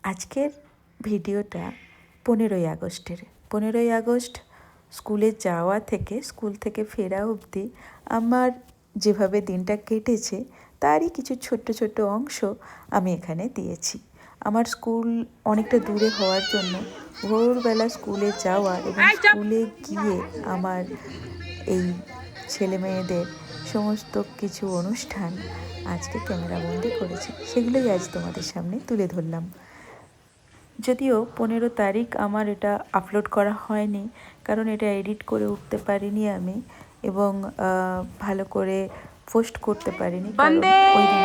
আজকের ভিডিওটা 15ই আগস্টের। 15ই আগস্ট স্কুলে যাওয়া থেকে স্কুল থেকে ফেরা অবধি আমার যেভাবে দিনটা কেটেছে তারই কিছু ছোট্ট ছোট্ট অংশ আমি এখানে দিয়েছি। আমার স্কুল অনেকটা দূরে হওয়ার জন্য ভোরবেলা স্কুলে যাওয়া এবং স্কুলে গিয়ে আমার এই ছেলে মেয়েদের সমস্ত কিছু অনুষ্ঠান আজকে ক্যামেরাবন্দি করেছি, সেগুলোই আজ তোমাদের সামনে তুলে ধরলাম। যদিও 15 তারিখ আমার এটা আপলোড করা হয়নি, কারণ এটা এডিট করে উঠতে পারিনি আমি এবং ভালো করে পোস্ট করতে পারিনি, কারণ ওই দিন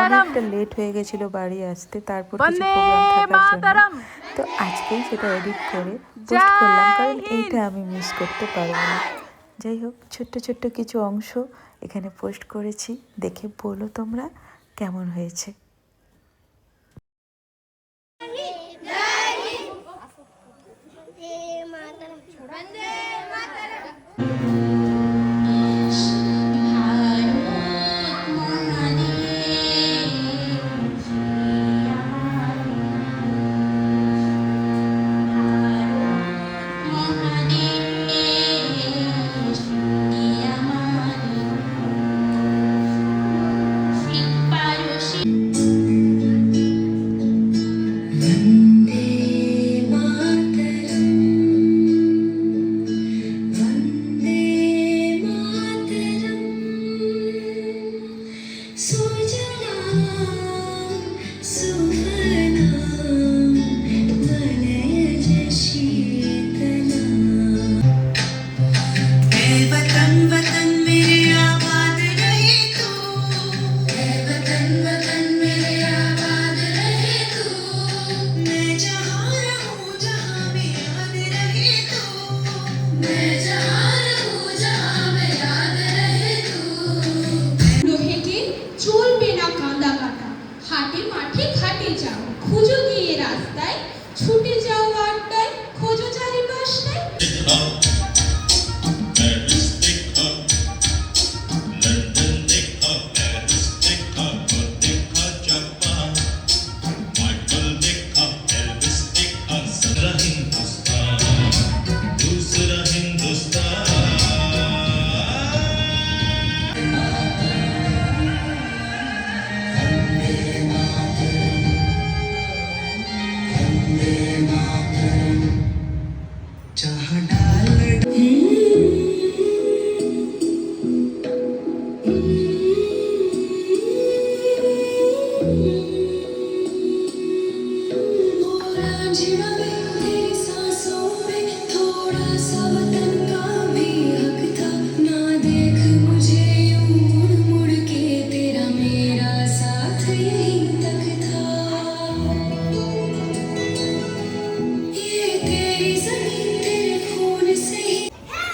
অনেকটা লেট হয়ে গেছিলো বাড়ি আসতে, তারপর কিছু প্রোগ্রাম থাকার জন্য। তো আজকেই সেটা এডিট করে পোস্ট করলাম, কারণ এইটা আমি মিস করতে পারবো না। যাই হোক, ছোট্ট ছোট্ট কিছু অংশ এখানে পোস্ট করেছি, দেখে বলো তোমরা কেমন হয়েছে। ছুটে যাও আড্ডায়, খোঁজো চারিপাশটায়।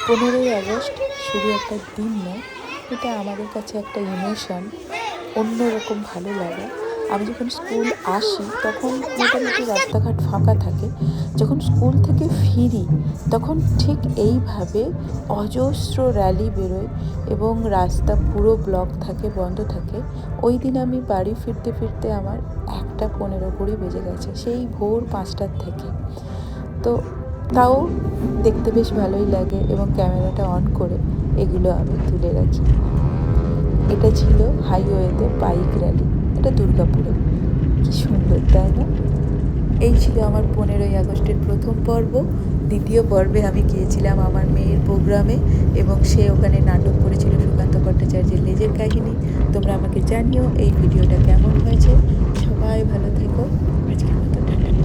পনেরোই আগস্ট শুধু একটা দিন নয়, এটা আমাদের কাছে একটা ইমোশন, অন্যরকম ভালো লাগে। আমি যখন স্কুল আসি তখন মোটামুটি রাস্তাঘাট ফাঁকা থাকে, যখন স্কুল থেকে ফিরি তখন ঠিক এইভাবে অজস্র র্যালি বেরোয় এবং রাস্তা পুরো ব্লক থাকে, বন্ধ থাকে। ওই দিন আমি বাড়ি ফিরতে ফিরতে আমার 1:15 বেজে গেছে, সেই ভোর 5টার থেকে। তো তাও দেখতে বেশ ভালোই লাগে এবং ক্যামেরাটা অন করে এগুলো আমি তুলে রাখি। এটা ছিল হাইওয়েতে বাইক র্যালি, এটা দুর্গাপুরে। কি সুন্দর, তাই না? এই ছিল আমার 15ই আগস্টের প্রথম পর্ব। দ্বিতীয় পর্বে আমি গিয়েছিলাম আমার মেয়ের প্রোগ্রামে এবং সে ওখানে নাটক করেছিল সুকান্ত ভট্টাচার্যের লেজের কাহিনী। তোমরা আমাকে জানিও এই ভিডিওটা কেমন হয়েছে। সবাই ভালো থেকো। আজকের মতো টাটা।